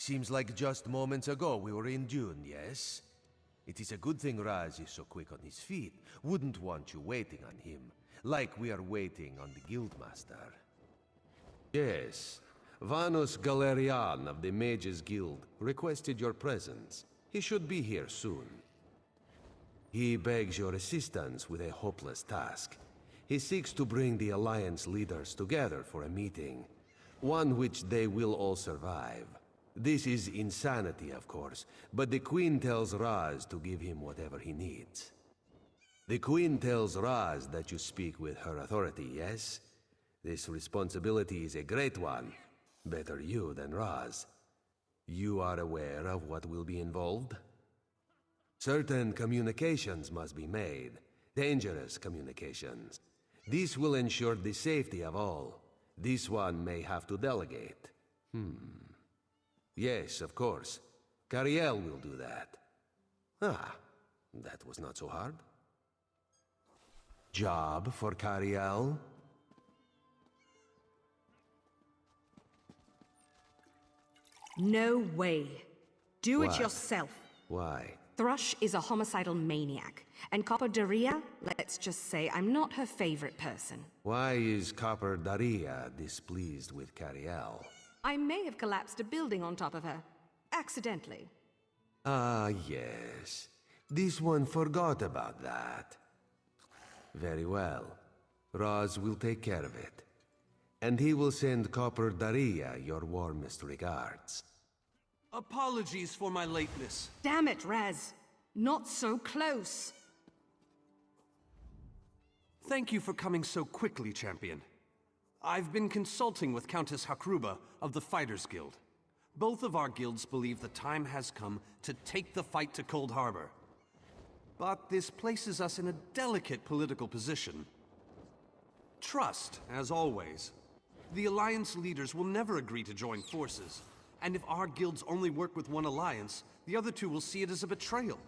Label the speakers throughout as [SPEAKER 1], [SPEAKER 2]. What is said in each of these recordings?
[SPEAKER 1] Seems like just moments ago we were in Dune, yes? It is a good thing Raz is so quick on his feet. Wouldn't want you waiting on him, like we are waiting on the Guildmaster. Yes, Vanus Galerian of the Mages Guild requested your presence. He should be here soon. He begs your assistance with a hopeless task. He seeks to bring the Alliance leaders together for a meeting, one which they will all survive. This is insanity, of course, but the Queen tells Raz to give him whatever he needs. The Queen tells Raz that you speak with her authority, yes? This responsibility is a great one. Better you than Raz. You are aware of what will be involved? Certain communications must be made. Dangerous communications. This will ensure the safety of all. This one may have to delegate. Yes, of course. Cariel will do that. Ah, that was not so hard. Job for Cariel?
[SPEAKER 2] No way. Do
[SPEAKER 1] Why?
[SPEAKER 2] it yourself.
[SPEAKER 1] Why?
[SPEAKER 2] Thrush is a homicidal maniac, and Copper Daria, let's just say, I'm not her favorite person.
[SPEAKER 1] Why is Copper Daria displeased with Cariel?
[SPEAKER 2] I may have collapsed a building on top of her. Accidentally.
[SPEAKER 1] Ah, yes. This one forgot about that. Very well. Raz will take care of it. And he will send Copper Daria your warmest regards.
[SPEAKER 3] Apologies for my lateness.
[SPEAKER 2] Damn it, Raz. Not so close.
[SPEAKER 3] Thank you for coming so quickly, Champion. I've been consulting with Countess Hakruba of the Fighters Guild. Both of our guilds believe the time has come to take the fight to Cold Harbor. But this places us in a delicate political position. Trust, as always. The Alliance leaders will never agree to join forces. And if our guilds only work with one alliance, the other two will see it as a betrayal.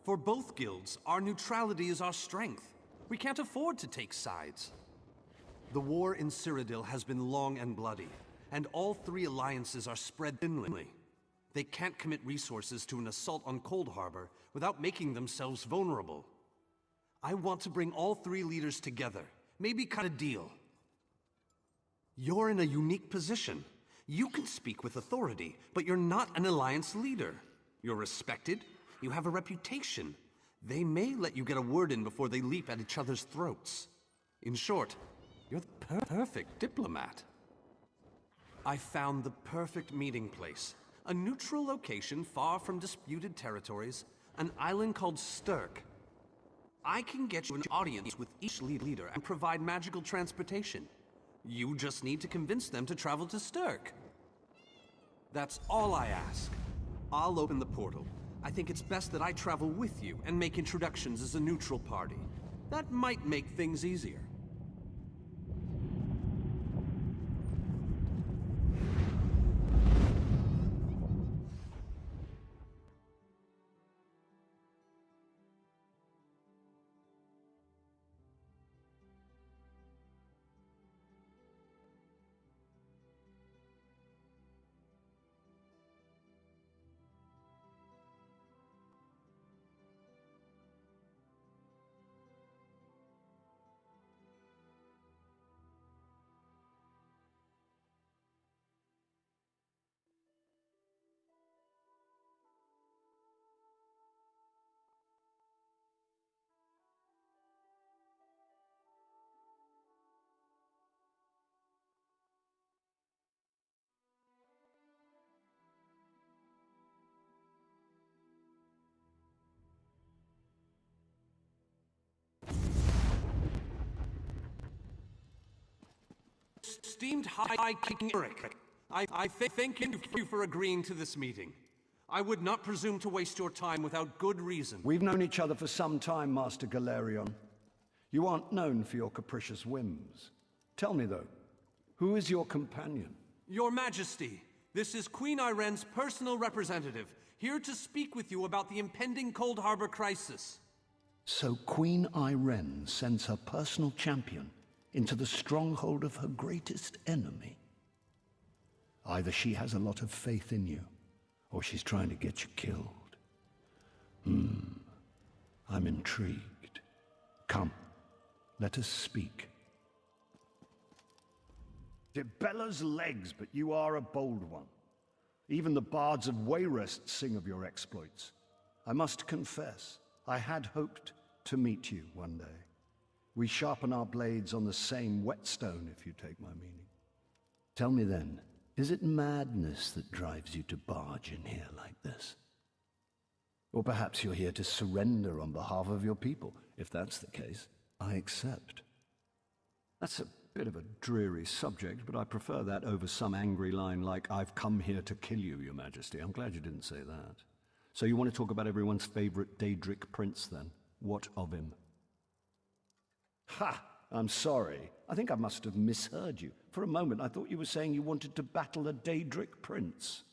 [SPEAKER 3] For both guilds, our neutrality is our strength. We can't afford to take sides. The war in Cyrodiil has been long and bloody, and all three alliances are spread thinly. They can't commit resources to an assault on Cold Harbor without making themselves vulnerable. I want to bring all three leaders together, maybe cut a deal. You're in a unique position. You can speak with authority, but you're not an alliance leader. You're respected, you have a reputation. They may let you get a word in before they leap at each other's throats. In short, you're the perfect diplomat. I found the perfect meeting place. A neutral location far from disputed territories, an island called Stirk. I can get you an audience with each leader and provide magical transportation. You just need to convince them to travel to Stirk. That's all I ask. I'll open the portal. I think it's best that I travel with you and make introductions as a neutral party. That might make things easier. Esteemed High King Eric, I thank you for agreeing to this meeting. I would not presume to waste your time without good reason.
[SPEAKER 4] We've known each other for some time, Master Galerion. You aren't known for your capricious whims. Tell me, though, who is your companion?
[SPEAKER 3] Your Majesty, this is Queen Iren's personal representative, here to speak with you about the impending Cold Harbor crisis.
[SPEAKER 4] So Queen Iren sends her personal champion into the stronghold of her greatest enemy. Either she has a lot of faith in you, or she's trying to get you killed. I'm intrigued. Come, let us speak. It bellows legs, but you are a bold one. Even the bards of Wayrest sing of your exploits. I must confess, I had hoped to meet you one day. We sharpen our blades on the same whetstone, if you take my meaning. Tell me then, is it madness that drives you to barge in here like this? Or perhaps you're here to surrender on behalf of your people. If that's the case, I accept. That's a bit of a dreary subject, but I prefer that over some angry line like, "I've come here to kill you, Your Majesty." I'm glad you didn't say that. So you want to talk about everyone's favorite Daedric prince, then? What of him? Ha! I'm sorry. I think I must have misheard you. For a moment, I thought you were saying you wanted to battle a Daedric prince.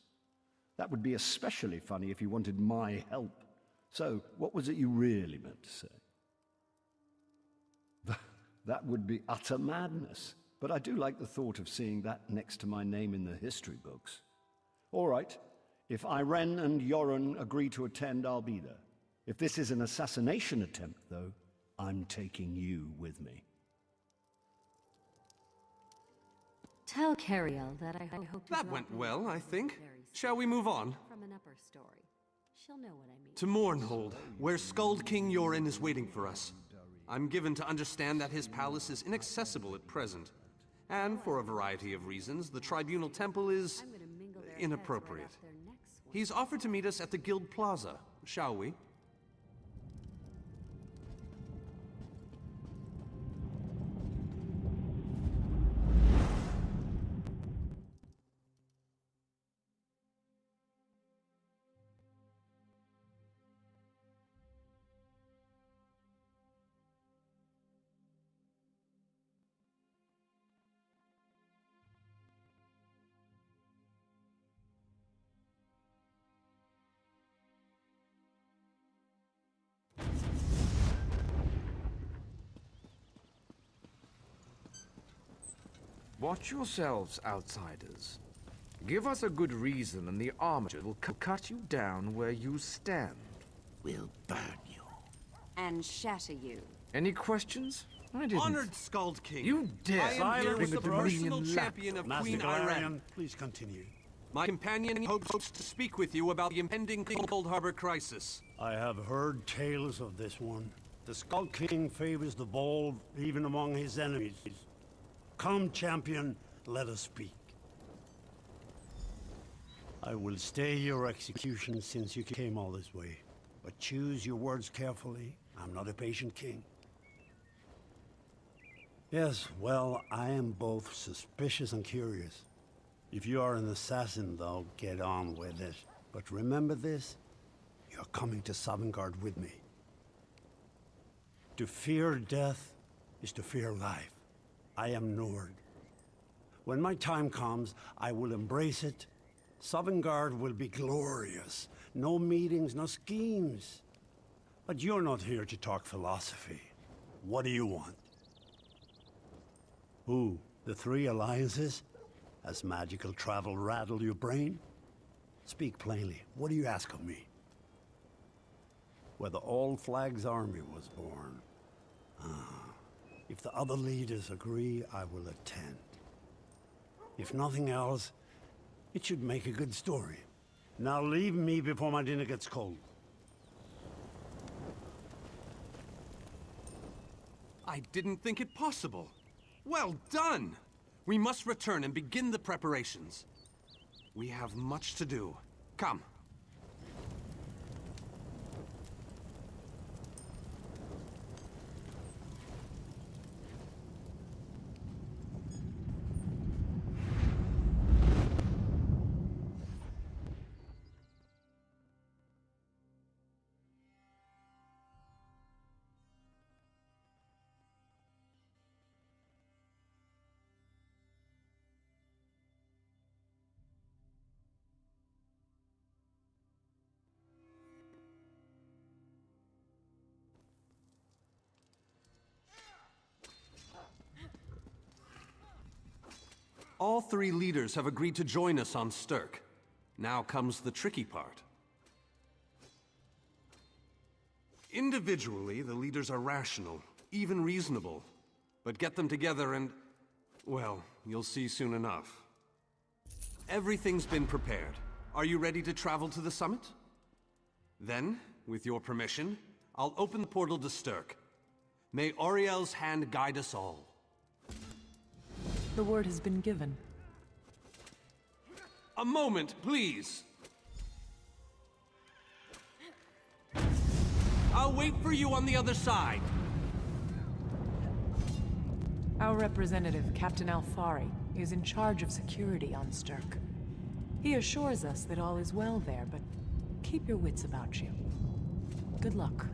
[SPEAKER 4] That would be especially funny if you wanted my help. So, what was it you really meant to say? That would be utter madness. But I do like the thought of seeing that next to my name in the history books. All right. If Irene and Yoren agree to attend, I'll be there. If this is an assassination attempt, though, I'm taking you with me.
[SPEAKER 5] Tell Cariel that I hope
[SPEAKER 3] That went well, I think. Shall we move on?
[SPEAKER 5] From an upper story. She'll know what I mean.
[SPEAKER 3] To Mournhold, where Skald King Yoren is waiting for us. I'm given to understand that his palace is inaccessible at present. And for a variety of reasons, the Tribunal Temple is inappropriate. He's offered to meet us at the Guild Plaza. Shall we?
[SPEAKER 6] Watch yourselves, outsiders. Give us a good reason and the armature will cut you down where you stand.
[SPEAKER 7] We'll burn you.
[SPEAKER 5] And shatter you.
[SPEAKER 6] Any questions? I didn't.
[SPEAKER 3] Honored Skald King.
[SPEAKER 6] You dare
[SPEAKER 3] I am here
[SPEAKER 6] bring
[SPEAKER 3] with
[SPEAKER 6] a
[SPEAKER 3] the personal
[SPEAKER 6] Dominion
[SPEAKER 3] champion of
[SPEAKER 8] Master
[SPEAKER 3] Queen
[SPEAKER 8] Galarian,
[SPEAKER 3] Irene.
[SPEAKER 8] please continue.
[SPEAKER 3] My companion hopes to speak with you about the impending Cold Harbor crisis.
[SPEAKER 8] I have heard tales of this one. The Skald King favors the bold, even among his enemies. Come, champion, let us speak. I will stay your execution since you came all this way. But choose your words carefully. I'm not a patient king. Yes, well, I am both suspicious and curious. If you are an assassin, though, get on with it. But remember this, you're coming to Sovngarde with me. To fear death is to fear life. I am Nord. When my time comes, I will embrace it. Sovngarde will be glorious. No meetings, no schemes. But you're not here to talk philosophy. What do you want? Who? The three alliances? Has magical travel rattled your brain? Speak plainly. What do you ask of me? Where the All Flag's army was born. If the other leaders agree, I will attend. If nothing else, it should make a good story. Now leave me before my dinner gets cold.
[SPEAKER 3] I didn't think it possible. Well done! We must return and begin the preparations. We have much to do. Come. All three leaders have agreed to join us on Stirk. Now comes the tricky part. Individually, the leaders are rational, even reasonable. But get them together and, well, you'll see soon enough. Everything's been prepared. Are you ready to travel to the summit? Then, with your permission, I'll open the portal to Stirk. May Auriel's hand guide us all.
[SPEAKER 9] The word has been given.
[SPEAKER 3] A moment, please. I'll wait for you on the other side.
[SPEAKER 9] Our representative, Captain Alfari, is in charge of security on Stirk. He assures us that all is well there, but keep your wits about you. Good luck.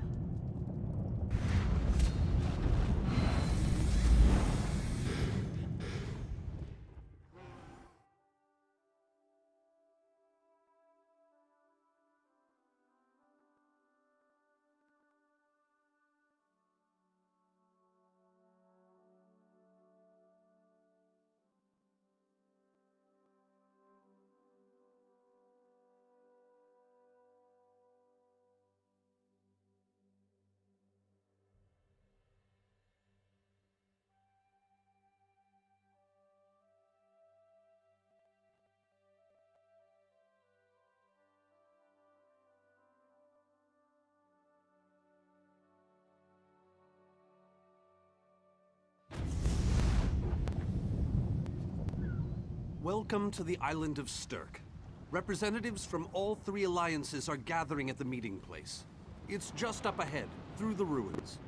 [SPEAKER 3] Welcome to the island of Stirk. Representatives from all three alliances are gathering at the meeting place. It's just up ahead, through the ruins.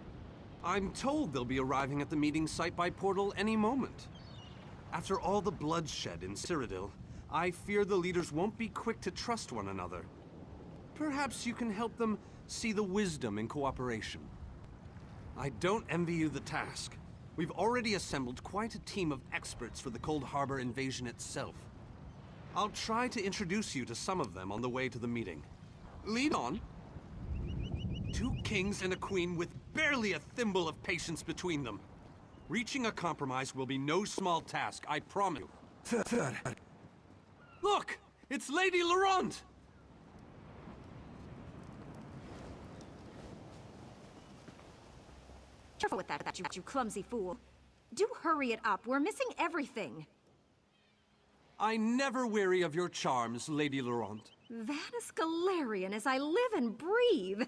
[SPEAKER 3] I'm told they'll be arriving at the meeting site by portal any moment. After all the bloodshed in Cyrodiil, I fear the leaders won't be quick to trust one another. Perhaps you can help them see the wisdom in cooperation. I don't envy you the task. We've already assembled quite a team of experts for the Cold Harbor invasion itself. I'll try to introduce you to some of them on the way to the meeting. Lead on. 2 kings and a queen with barely a thimble of patience between them. Reaching a compromise will be no small task, I promise you. Look! It's Lady Laurent!
[SPEAKER 10] Careful with that, you clumsy fool. Do hurry it up. We're missing everything.
[SPEAKER 3] I never weary of your charms, Lady Laurent.
[SPEAKER 10] Vanus Galarian as I live and breathe.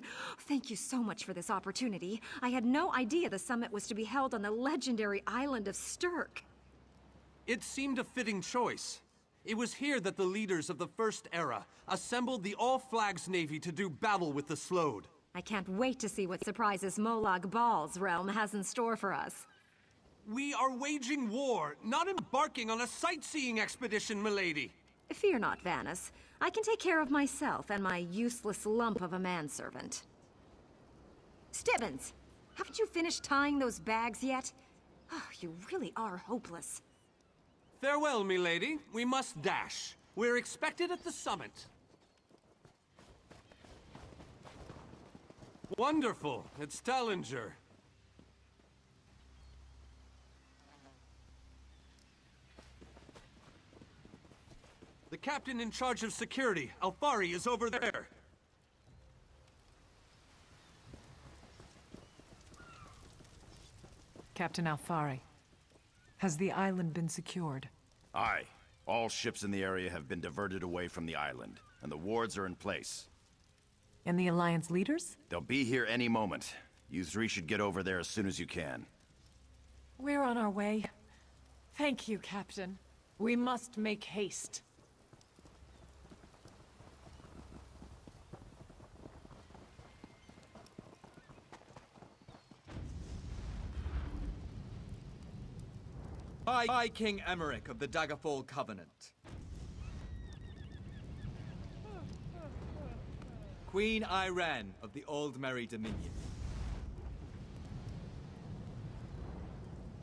[SPEAKER 10] Thank you so much for this opportunity. I had no idea the summit was to be held on the legendary island of Stirk.
[SPEAKER 3] It seemed a fitting choice. It was here that the leaders of the First Era assembled the All-Flags Navy to do battle with the Slode.
[SPEAKER 10] I can't wait to see what surprises Molag Bal's realm has in store for us.
[SPEAKER 3] We are waging war, not embarking on a sightseeing expedition, milady.
[SPEAKER 10] Fear not, Vanus. I can take care of myself and my useless lump of a manservant. Stibbins! Haven't you finished tying those bags yet? Oh, you really are hopeless.
[SPEAKER 3] Farewell, milady. We must dash. We're expected at the summit. Wonderful. It's Tallinger. The captain in charge of security, Alfari, is over there.
[SPEAKER 9] Captain Alfari, has the island been secured?
[SPEAKER 11] Aye. All ships in the area have been diverted away from the island, and the wards are in place.
[SPEAKER 9] And the Alliance leaders?
[SPEAKER 11] They'll be here any moment. You three should get over there as soon as you can.
[SPEAKER 9] We're on our way. Thank you, Captain. We must make haste.
[SPEAKER 12] I, King Emmerich of the Daggerfall Covenant. Queen Irene of the Old Merry Dominion.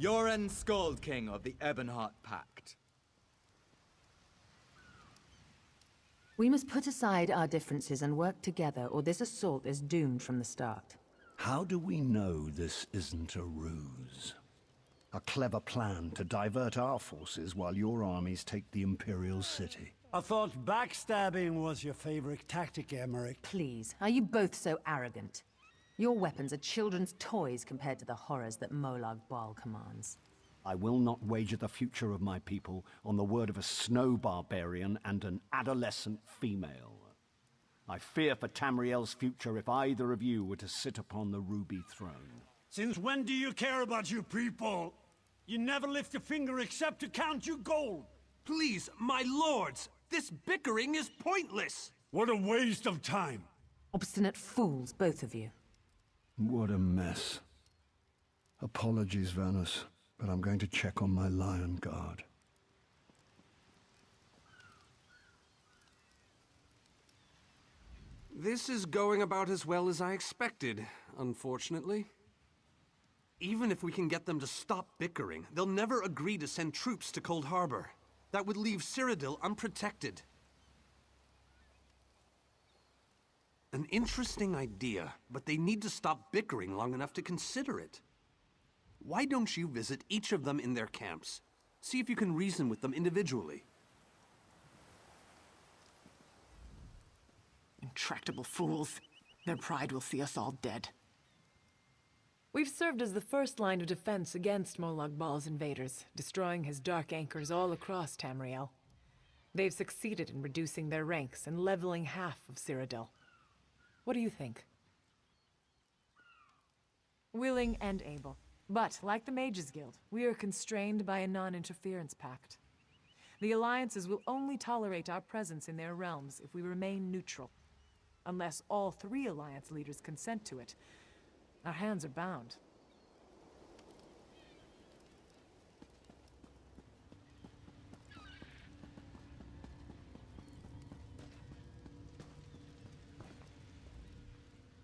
[SPEAKER 12] Yoren Skald King of the Ebonheart Pact.
[SPEAKER 5] We must put aside our differences and work together, or this assault is doomed from the start.
[SPEAKER 4] How do we know this isn't a ruse? A clever plan to divert our forces while your armies take the Imperial city.
[SPEAKER 8] I thought backstabbing was your favorite tactic, Emmerich.
[SPEAKER 5] Please, are you both so arrogant? Your weapons are children's toys compared to the horrors that Molag Bal commands.
[SPEAKER 4] I will not wager the future of my people on the word of a snow barbarian and an adolescent female. I fear for Tamriel's future if either of you were to sit upon the Ruby Throne.
[SPEAKER 8] Since when do you care about your people? You never lift a finger except to count your gold.
[SPEAKER 3] Please, my lords, this bickering is pointless!
[SPEAKER 8] What a waste of time.
[SPEAKER 5] Obstinate fools, both of you.
[SPEAKER 4] What a mess. Apologies, Vanus, but I'm going to check on my lion guard.
[SPEAKER 3] This is going about as well as I expected, unfortunately. Even if we can get them to stop bickering, they'll never agree to send troops to Cold Harbor. That would leave Cyrodiil unprotected. An interesting idea, but they need to stop bickering long enough to consider it. Why don't you visit each of them in their camps? See if you can reason with them individually.
[SPEAKER 13] Intractable fools. Their pride will see us all dead.
[SPEAKER 9] We've served as the first line of defense against Molag Bal's invaders, destroying his dark anchors all across Tamriel. They've succeeded in reducing their ranks and leveling half of Cyrodiil. What do you think? Willing and able. But, like the Mages Guild, we are constrained by a non-interference pact. The alliances will only tolerate our presence in their realms if we remain neutral. Unless all 3 alliance leaders consent to it, our hands are bound.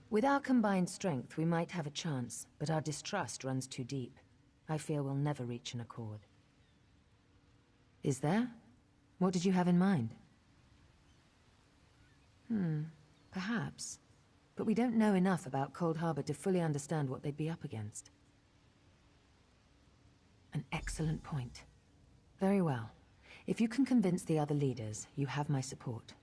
[SPEAKER 5] With our combined strength, we might have a chance, but our distrust runs too deep. I fear we'll never reach an accord. Is there? What did you have in mind? Perhaps. But we don't know enough about Cold Harbor to fully understand what they'd be up against. An excellent point. Very well. If you can convince the other leaders, you have my support.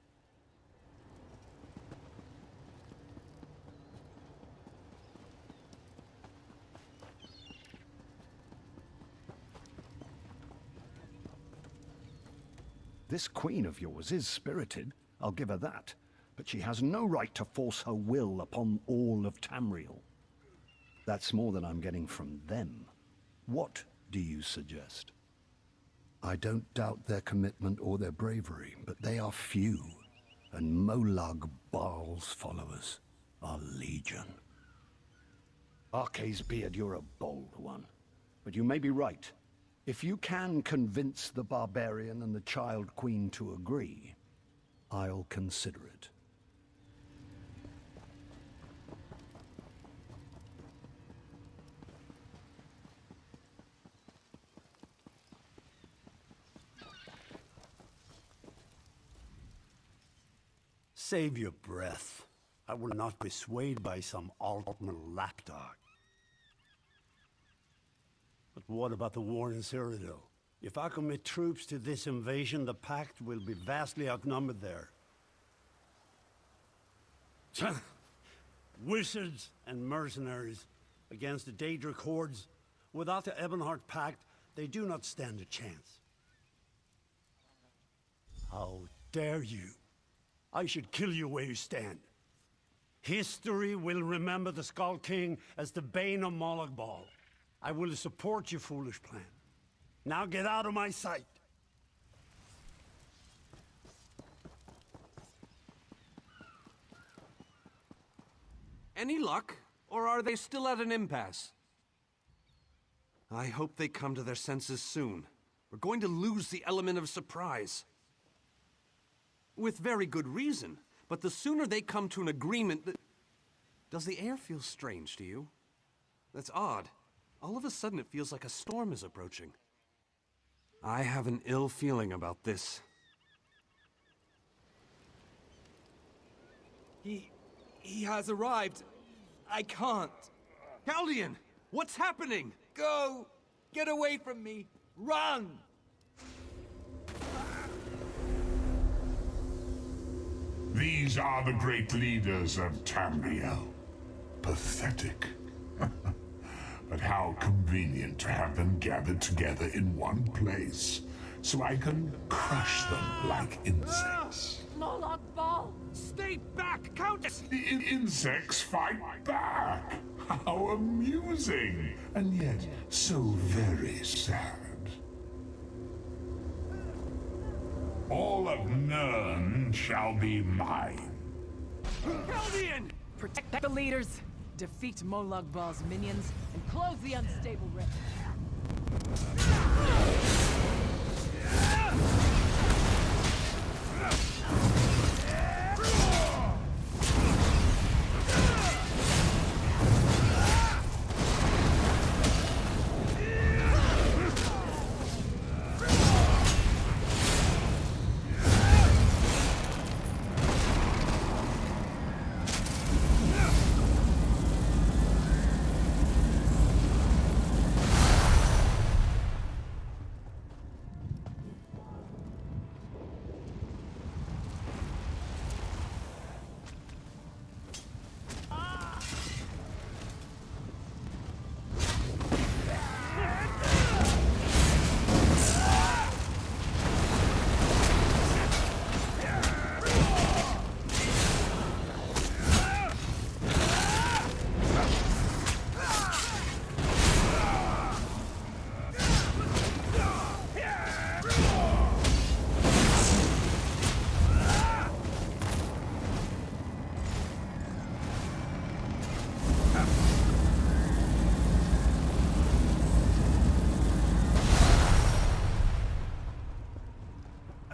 [SPEAKER 4] This queen of yours is spirited, I'll give her that. But she has no right to force her will upon all of Tamriel. That's more than I'm getting from them. What do you suggest? I don't doubt their commitment or their bravery, but they are few, and Molag Bal's followers are legion. Arce's beard, you're a bold one, but you may be right. If you can convince the barbarian and the child queen to agree, I'll consider it.
[SPEAKER 8] Save your breath. I will not be swayed by some Altman lapdog. But what about the war in Cyrodiil? If I commit troops to this invasion, the Pact will be vastly outnumbered there. Wizards and mercenaries against the Daedric hordes. Without the Ebonheart Pact, they do not stand a chance. How dare you? I should kill you where you stand. History will remember the Skull King as the bane of Molag Bal. I will support your foolish plan. Now get out of my sight!
[SPEAKER 3] Any luck? Or are they still at an impasse? I hope they come to their senses soon. We're going to lose the element of surprise. With very good reason, but the sooner they come to an agreement that... Does the air feel strange to you? That's odd. All of a sudden it feels like a storm is approaching. I have an ill feeling about this.
[SPEAKER 12] He has arrived. I can't.
[SPEAKER 3] Caldian, what's happening?
[SPEAKER 12] Go! Get away from me! Run!
[SPEAKER 14] These are the great leaders of Tamriel. Pathetic. But how convenient to have them gathered together in one place, so I can crush them like insects.
[SPEAKER 9] Molag Bal!
[SPEAKER 3] Stay back, Countess!
[SPEAKER 14] The insects fight back! How amusing! And yet, so very sad. All of Nirn shall be mine.
[SPEAKER 3] Keldian!
[SPEAKER 9] Protect the leaders, defeat Molag Bal's minions, and close the unstable rift.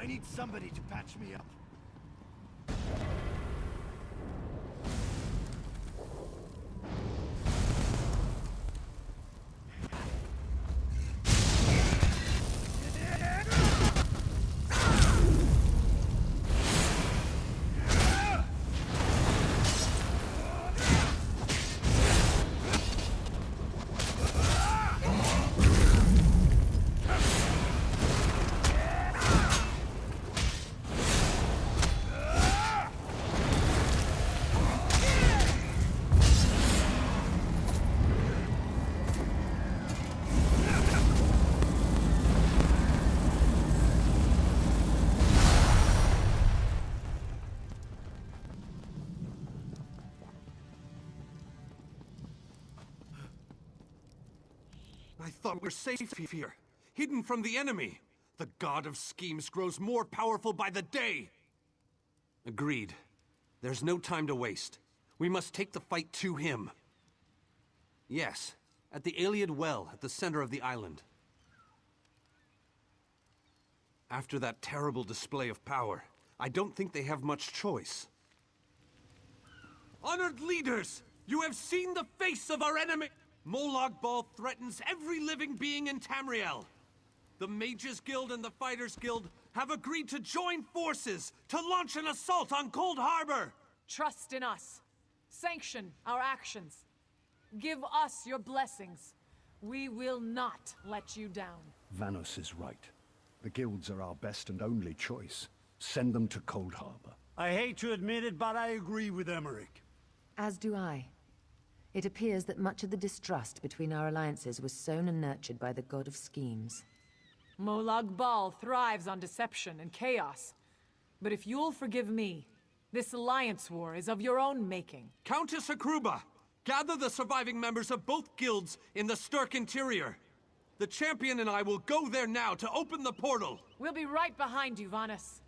[SPEAKER 4] I need somebody to patch me up.
[SPEAKER 3] I thought we were safe here, hidden from the enemy. The god of schemes grows more powerful by the day. Agreed. There's no time to waste. We must take the fight to him. Yes, at the Iliad Well at the center of the island. After that terrible display of power, I don't think they have much choice. Honored leaders, you have seen the face of our enemy! Molag Bal threatens every living being in Tamriel. The Mages Guild and the Fighters Guild have agreed to join forces to launch an assault on Cold Harbor!
[SPEAKER 9] Trust in us. Sanction our actions. Give us your blessings. We will not let you down.
[SPEAKER 4] Vanos is right. The guilds are our best and only choice. Send them to Cold Harbor.
[SPEAKER 8] I hate to admit it, but I agree with Emmerich.
[SPEAKER 5] As do I. It appears that much of the distrust between our alliances was sown and nurtured by the god of schemes.
[SPEAKER 9] Molag Bal thrives on deception and chaos. But if you'll forgive me, this alliance war is of your own making.
[SPEAKER 3] Countess Hakruba, gather the surviving members of both guilds in the Sturk interior. The champion and I will go there now to open the portal.
[SPEAKER 9] We'll be right behind you, Vanus.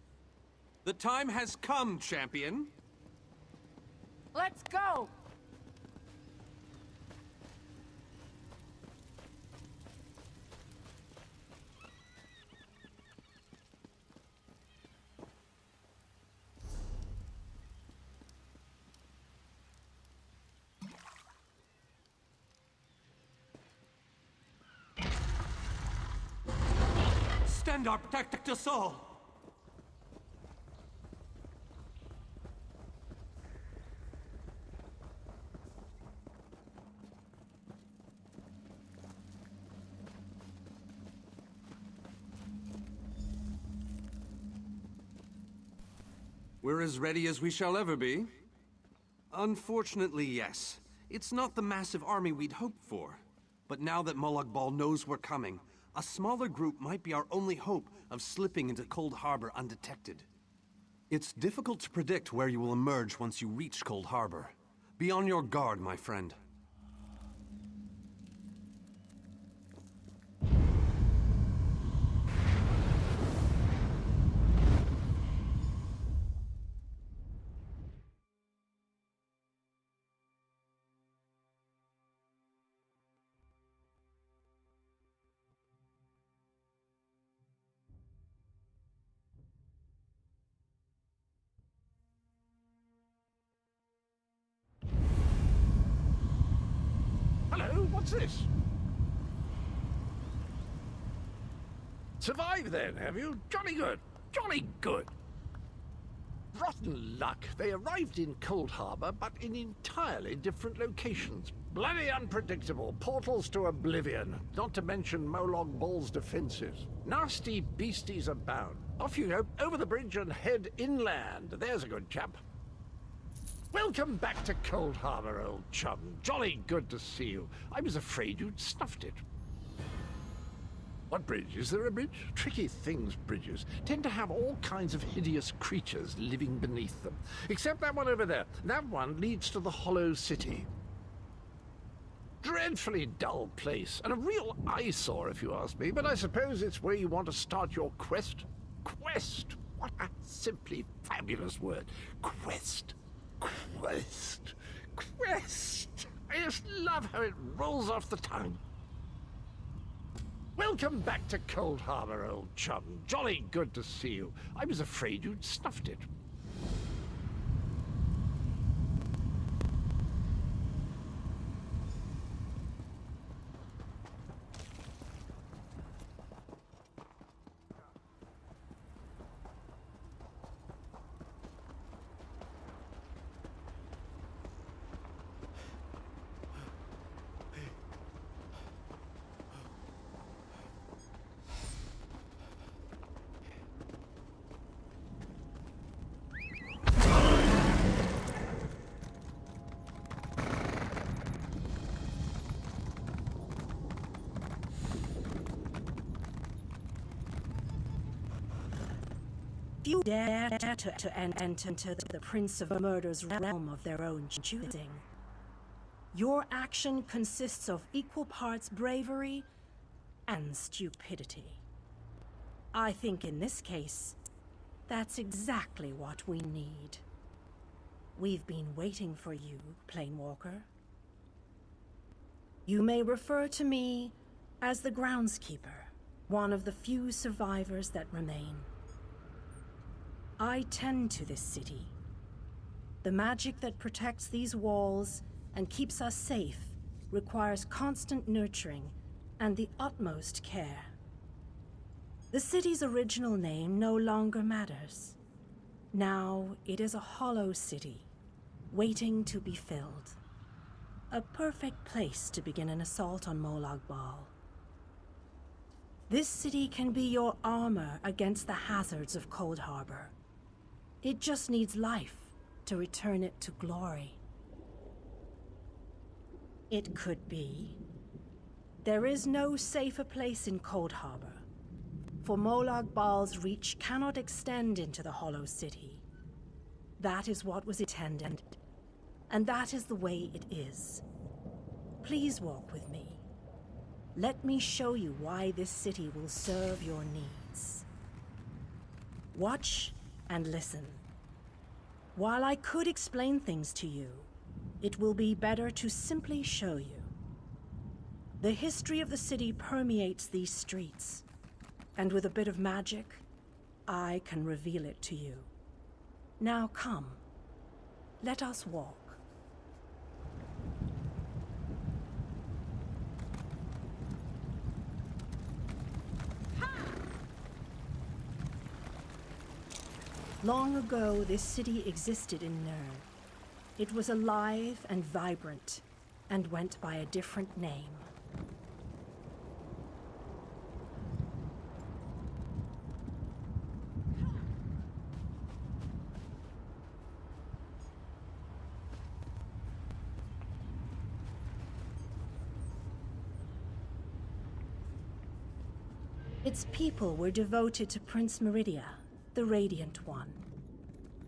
[SPEAKER 3] The time has come, champion.
[SPEAKER 9] Let's go!
[SPEAKER 3] Stand up, protect us all. We're as ready as we shall ever be. Unfortunately, yes. It's not the massive army we'd hoped for. But now that Molag Bal knows we're coming, a smaller group might be our only hope of slipping into Cold Harbor undetected. It's difficult to predict where you will emerge once you reach Cold Harbor. Be on your guard, my friend.
[SPEAKER 15] Hello, what's this? Survived then, have you? Jolly good. Jolly good. Rotten luck. They arrived in Cold Harbor, but in entirely different locations. Bloody unpredictable. Portals to oblivion. Not to mention Molag Bal's defenses. Nasty beasties abound. Off you go, over the bridge and head inland. There's a good chap. Welcome back to Cold Harbor, old chum. Jolly good to see you. I was afraid you'd snuffed it. What bridge? Is there a bridge? Tricky things, bridges. Tend to have all kinds of hideous creatures living beneath them. Except that one over there. That one leads to the Hollow City. Dreadfully dull place, and a real eyesore if you ask me, but I suppose it's where you want to start your quest. Quest! What a simply fabulous word. Quest. Quest. Quest. I just love how it rolls off the tongue. Welcome back to Cold Harbor, old chum. Jolly good to see you. I was afraid you'd snuffed it.
[SPEAKER 16] You dare to enter the Prince of Murder's realm of their own choosing. Your action consists of equal parts bravery and stupidity. I think in this case, that's exactly what we need. We've been waiting for you, Planewalker. You may refer to me as the Groundskeeper, one of the few survivors that remain. I tend to this city. The magic that protects these walls and keeps us safe requires constant nurturing and the utmost care. The city's original name no longer matters. Now it is a hollow city, waiting to be filled. A perfect place to begin an assault on Molag Bal. This city can be your armor against the hazards of Cold Harbor. It just needs life to return it to glory. It could be. There is no safer place in Cold Harbor, for Molag Bal's reach cannot extend into the Hollow City. That is what was intended, and that is the way it is. Please walk with me. Let me show you why this city will serve your needs. Watch and listen. While I could explain things to you, it will be better to simply show you. The history of the city permeates these streets, and with a bit of magic, I can reveal it to you. Now come, let us walk. Long ago, this city existed in Nirn. It was alive and vibrant, and went by a different name. Its people were devoted to Prince Meridia, the Radiant One.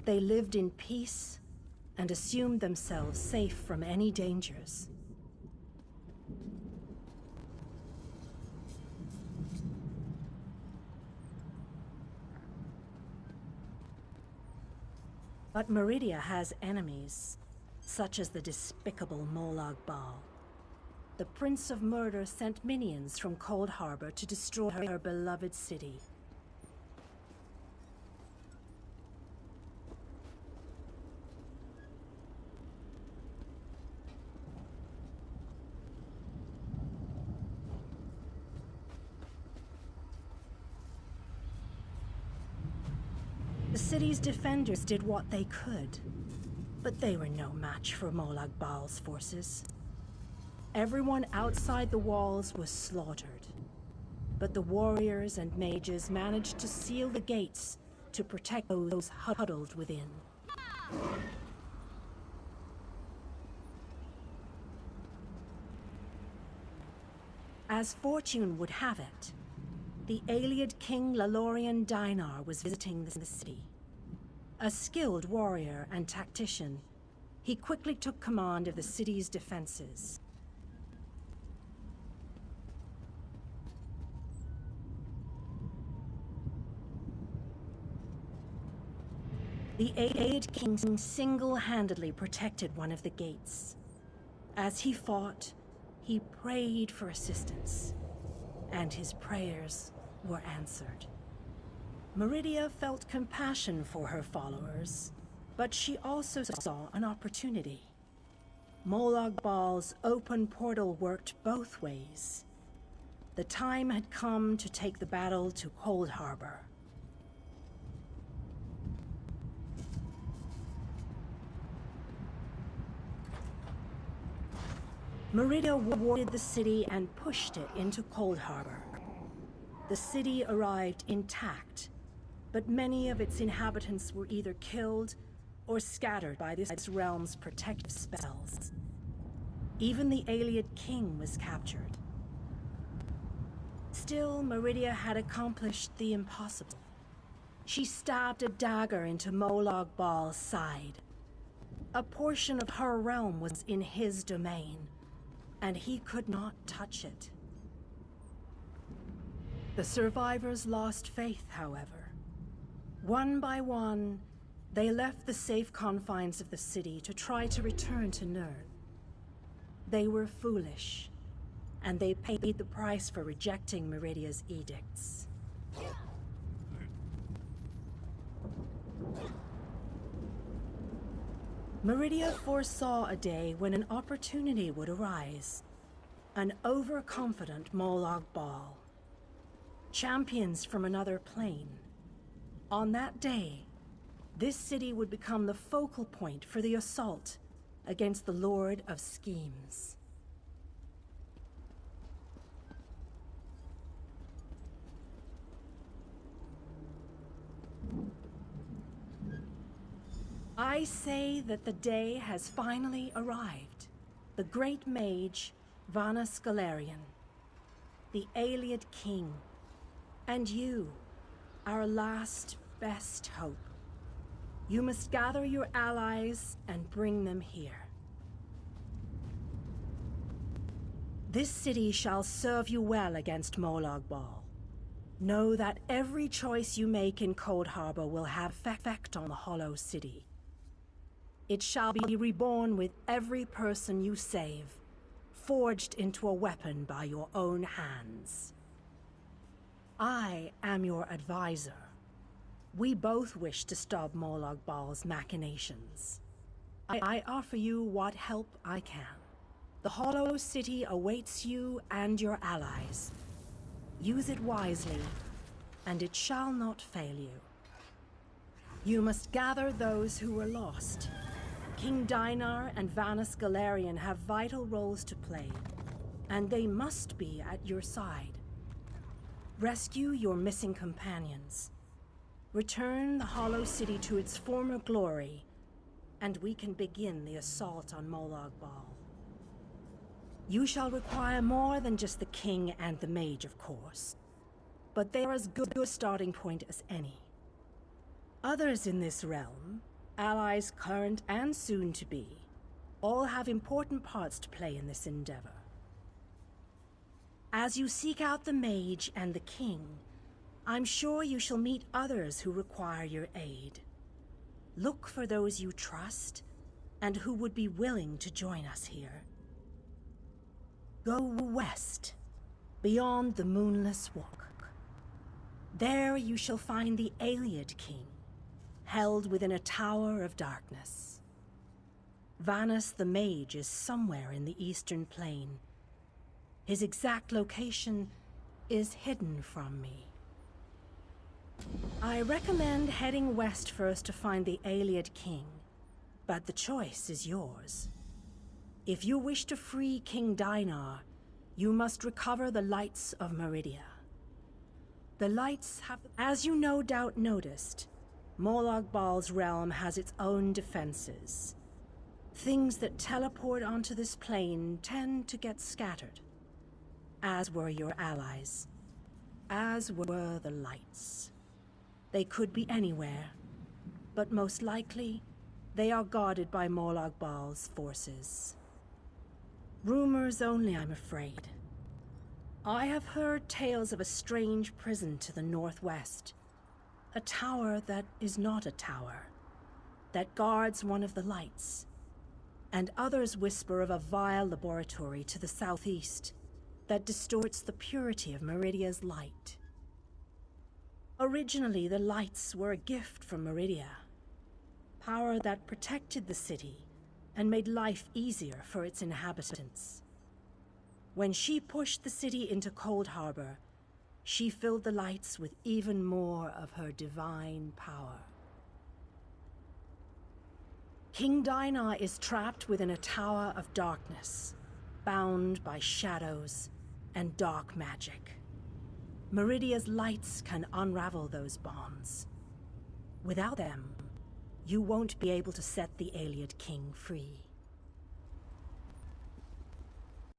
[SPEAKER 16] They lived in peace and assumed themselves safe from any dangers. But Meridia has enemies, such as the despicable Molag Bal. The Prince of Murder sent minions from Cold Harbor to destroy her beloved city. The city's defenders did what they could, but they were no match for Molag Bal's forces. Everyone outside the walls was slaughtered, but the warriors and mages managed to seal the gates to protect those huddled within. As fortune would have it, the Ayleid King Lalorian Dinar was visiting the city. A skilled warrior and tactician, he quickly took command of the city's defenses. The Ayleid King single-handedly protected one of the gates. As he fought, he prayed for assistance, and his prayers were answered. Meridia felt compassion for her followers, but she also saw an opportunity. Molag Bal's open portal worked both ways. The time had come to take the battle to Cold Harbor. Meridia warded the city and pushed it into Cold Harbor. The city arrived intact, but many of its inhabitants were either killed or scattered by this realm's protective spells. Even the Ayleid King was captured. Still, Meridia had accomplished the impossible. She stabbed a dagger into Molag Bal's side. A portion of her realm was in his domain, and he could not touch it. The survivors lost faith, however. One by one, they left the safe confines of the city to try to return to Nirn. They were foolish, and they paid the price for rejecting Meridia's edicts. Meridia foresaw a day when an opportunity would arise. An overconfident Molag Bal. Champions from another plane. On that day, this city would become the focal point for the assault against the Lord of Schemes. I say that the day has finally arrived. The great mage, Vana Scalarian, the Ayleid King, and you, our last best hope. You must gather your allies and bring them here. This city shall serve you well against Molag Bal. Know that every choice you make in Cold Harbor will have effect on the Hollow City. It shall be reborn with every person you save, forged into a weapon by your own hands. I am your advisor. We both wish to stop Molag Bal's machinations. I offer you what help I can. The Hollow City awaits you and your allies. Use it wisely, and it shall not fail you. You must gather those who were lost. King Dinar and Vana Scalarian have vital roles to play, and they must be at your side. Rescue your missing companions. Return the Hollow City to its former glory, and we can begin the assault on Molag Bal. You shall require more than just the king and the mage, of course. but they are as good a starting point as any. Others in this realm, allies current and soon to be, all have important parts to play in this endeavor. As you seek out the mage and the king, I'm sure you shall meet others who require your aid. Look for those you trust and who would be willing to join us here. Go west, beyond the Moonless Walk. There you shall find the Ayleid King, held within a tower of darkness. Vanus the Mage is somewhere in the Eastern Plain. His exact location is hidden from me. I recommend heading west first to find the Ayleid King, but the choice is yours. If you wish to free King Dinar, you must recover the lights of Meridia. The lights have, as you no doubt noticed, Molag Bal's realm has its own defenses. Things that teleport onto this plane tend to get scattered, as were your allies, as were the lights. They could be anywhere, but most likely, they are guarded by Molag Bal's forces. Rumors only, I'm afraid. I have heard tales of a strange prison to the northwest. A tower that is not a tower, that guards one of the lights. And others whisper of a vile laboratory to the southeast that distorts the purity of Meridia's light. Originally, the lights were a gift from Meridia, power that protected the city and made life easier for its inhabitants. When she pushed the city into Cold Harbor, she filled the lights with even more of her divine power. King Dinar is trapped within a tower of darkness, bound by shadows and dark magic. Meridia's lights can unravel those bonds. Without them, you won't be able to set the Ayleid King free.